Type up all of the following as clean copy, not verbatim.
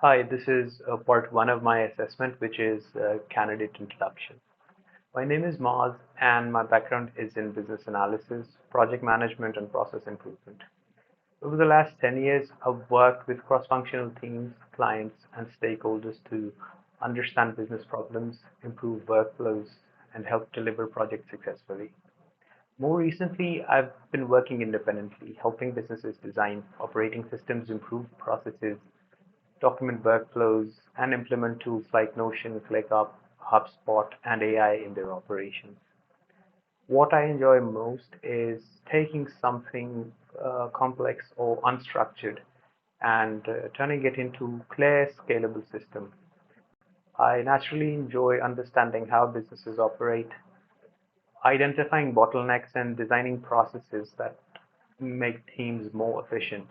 Hi, this is part one of my assessment, which is candidate introduction. My name is Maz, and my background is in business analysis, project management, and process improvement. Over the last 10 years, I've worked with cross-functional teams, clients, and stakeholders to understand business problems, improve workflows, and help deliver projects successfully. More recently, I've been working independently, helping businesses design operating systems, improve processes, document workflows, and implement tools like Notion, ClickUp, HubSpot, and AI in their operations. What I enjoy most is taking something complex or unstructured and turning it into clear, scalable system. I naturally enjoy understanding how businesses operate, identifying bottlenecks, and designing processes that make teams more efficient.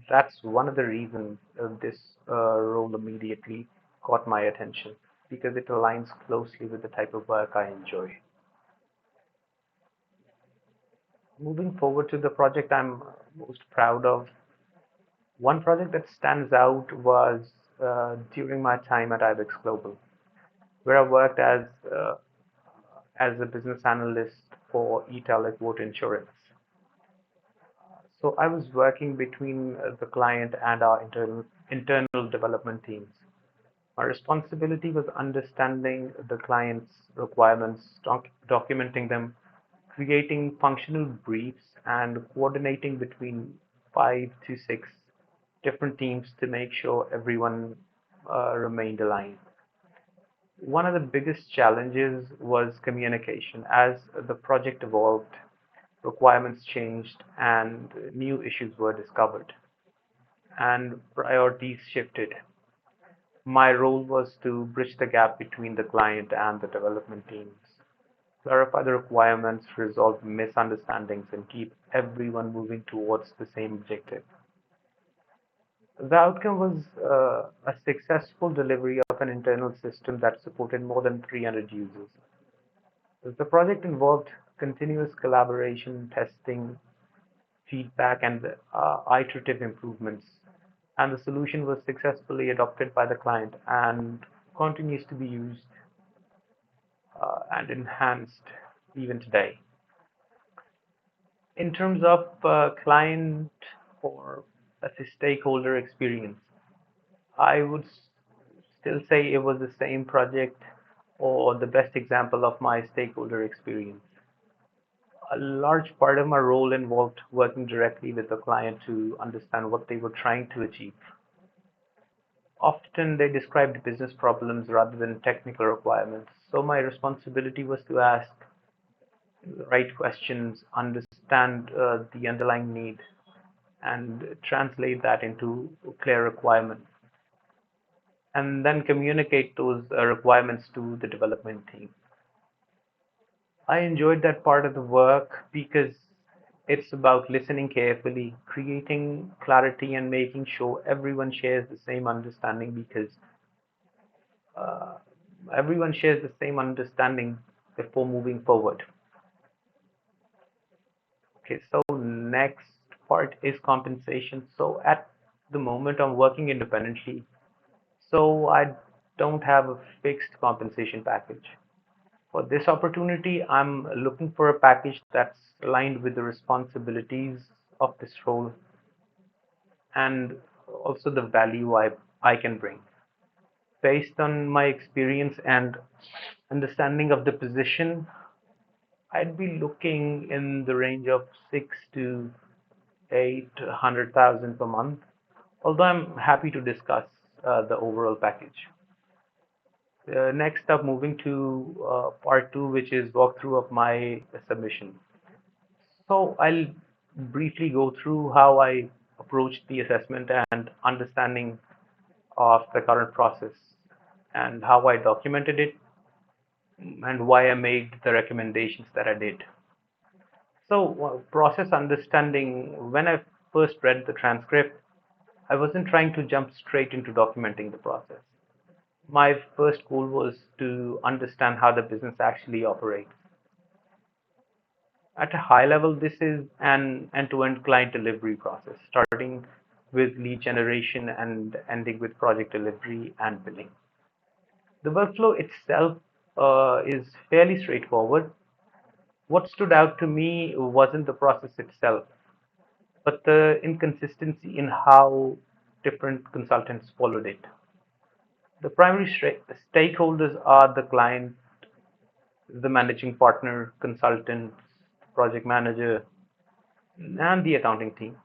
That's one of the reasons this role immediately caught my attention because it aligns closely with the type of work I enjoy. Moving forward to the project I'm most proud of, one project that stands out was during my time at IBEX Global, where I worked as a business analyst for e-Telequote Insurance. So I was working between the client and our internal development teams. My responsibility was understanding the client's requirements, documenting them, creating functional briefs, and coordinating between 5 to 6 different teams to make sure everyone remained aligned. One of the biggest challenges was communication. As the project evolved, requirements changed, and new issues were discovered, and priorities shifted. My role was to bridge the gap between the client and the development teams, clarify the requirements, resolve misunderstandings, and keep everyone moving towards the same objective. The outcome was a successful delivery of an internal system that supported more than 300 users. The project involved continuous collaboration, testing, feedback, and iterative improvements, and the solution was successfully adopted by the client and continues to be used and enhanced even today. In terms of client or let's say stakeholder experience, I would still say it was the same project or the best example of my stakeholder experience. A large part of my role involved working directly with the client to understand what they were trying to achieve. Often they described business problems rather than technical requirements, so my responsibility was to ask the right questions, understand the underlying need, and translate that into clear requirements, and then communicate those requirements to the development team. I enjoyed that part of the work because it's about listening carefully, creating clarity, and making sure everyone shares the same understanding because uh, everyone shares the same understanding before moving forward. Okay, so next part is compensation. So at the moment, I'm working independently, so I don't have a fixed compensation package. For this opportunity, I'm looking for a package that's aligned with the responsibilities of this role and also the value I can bring. Based on my experience and understanding of the position, I'd be looking in the range of 6 to 800,000 per month, although I'm happy to discuss the overall package. Next up, moving to part two, which is walkthrough of my submission. So I'll briefly go through how I approached the assessment and understanding of the current process and how I documented it and why I made the recommendations that I did. So, process understanding, when I first read the transcript, I wasn't trying to jump straight into documenting the process. My first goal was to understand how the business actually operates. At a high level, this is an end-to-end client delivery process, starting with lead generation and ending with project delivery and billing. The workflow itself is fairly straightforward. What stood out to me wasn't the process itself, but the inconsistency in how different consultants followed it. The primary stakeholders are the client, the managing partner, consultants, project manager, and the accounting team.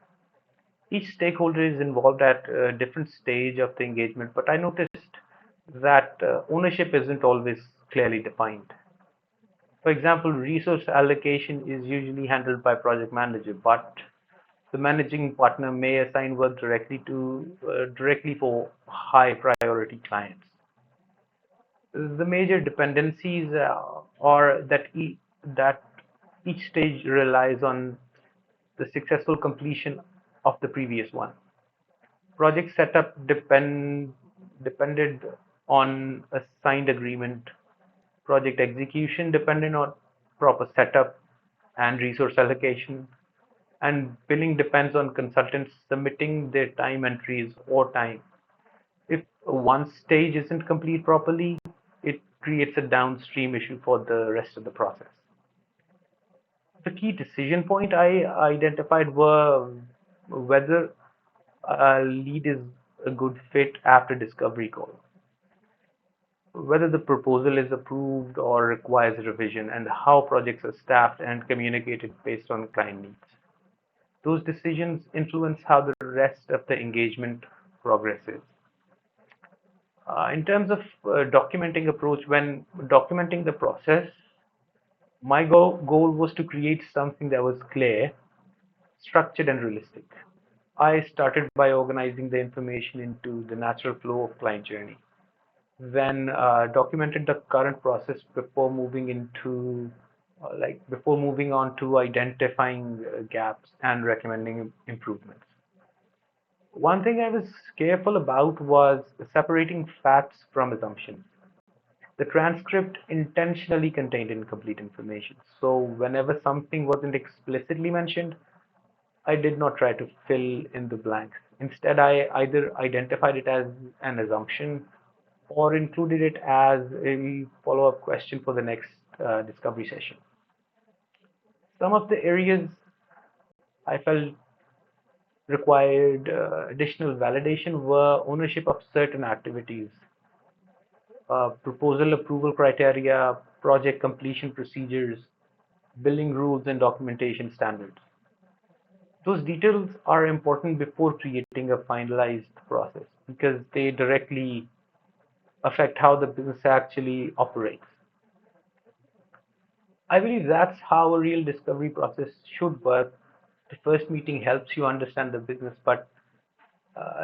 Each stakeholder is involved at a different stage of the engagement, but I noticed that ownership isn't always clearly defined. For example, resource allocation is usually handled by project manager, but the managing partner may assign work directly for high priority clients. The major dependencies are that each stage relies on the successful completion of the previous one. Project setup depended on a signed agreement. Project execution depended on proper setup and resource allocation. And billing depends on consultants submitting their time entries or time. If one stage isn't complete properly, it creates a downstream issue for the rest of the process. The key decision point I identified were whether a lead is a good fit after discovery call, whether the proposal is approved or requires revision, and how projects are staffed and communicated based on client needs. Those decisions influence how the rest of the engagement progresses. In terms of documenting approach, when documenting the process, my goal was to create something that was clear, structured, and realistic. I started by organizing the information into the natural flow of client journey. Then documented the current process before moving on to identifying gaps and recommending improvements. One thing I was careful about was separating facts from assumptions. The transcript intentionally contained incomplete information, so whenever something wasn't explicitly mentioned, I did not try to fill in the blanks. Instead, I either identified it as an assumption or included it as a follow-up question for the next discovery session. Some of the areas I felt required additional validation were ownership of certain activities, proposal approval criteria, project completion procedures, billing rules, and documentation standards. Those details are important before creating a finalized process because they directly affect how the business actually operates. I believe that's how a real discovery process should work. The first meeting helps you understand the business, but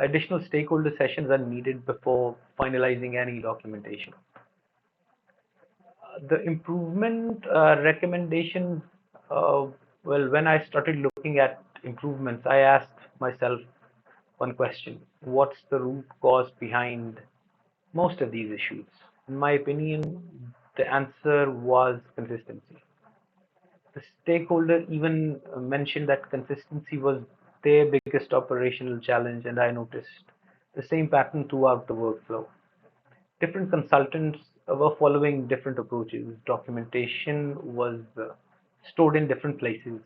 additional stakeholder sessions are needed before finalizing any documentation. The improvement recommendation, uh, well, when I started looking at improvements, I asked myself one question: what's the root cause behind most of these issues? In my opinion, the answer was consistency. The stakeholder even mentioned that consistency was their biggest operational challenge, and I noticed the same pattern throughout the workflow. Different consultants were following different approaches. Documentation was stored in different places.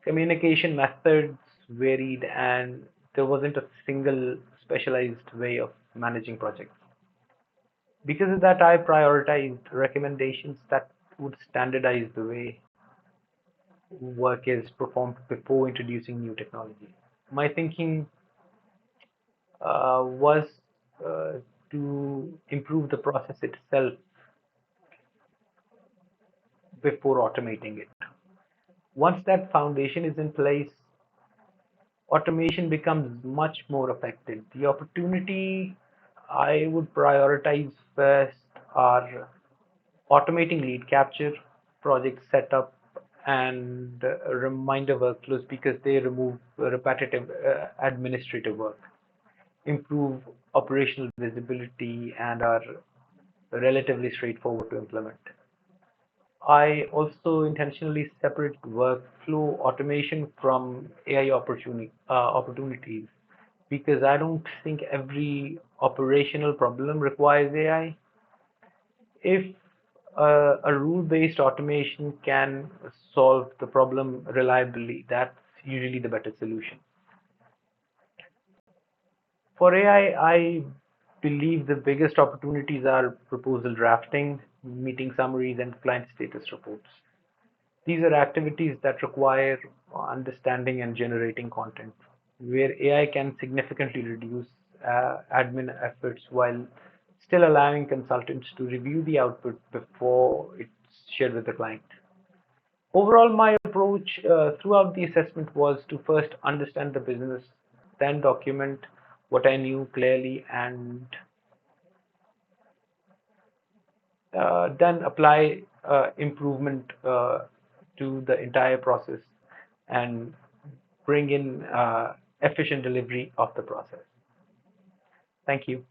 Communication methods varied, and there wasn't a single specialized way of managing projects. Because of that, I prioritized recommendations that would standardize the way work is performed before introducing new technology. My thinking was uh, to improve the process itself before automating it. Once that foundation is in place, automation becomes much more effective. The opportunity I would prioritize first are automating lead capture, project setup, and reminder workflows because they remove repetitive administrative work, improve operational visibility, and are relatively straightforward to implement. I also intentionally separate workflow automation from AI opportunities because I don't think every operational problem requires AI. If a rule-based automation can solve the problem reliably, that's usually the better solution. For AI, I believe the biggest opportunities are proposal drafting, meeting summaries, and client status reports. These are activities that require understanding and generating content, where AI can significantly reduce admin efforts while still allowing consultants to review the output before it's shared with the client. Overall, my approach throughout the assessment was to first understand the business, then document what I knew clearly, and then apply improvement to the entire process and bring in efficient delivery of the process. Thank you.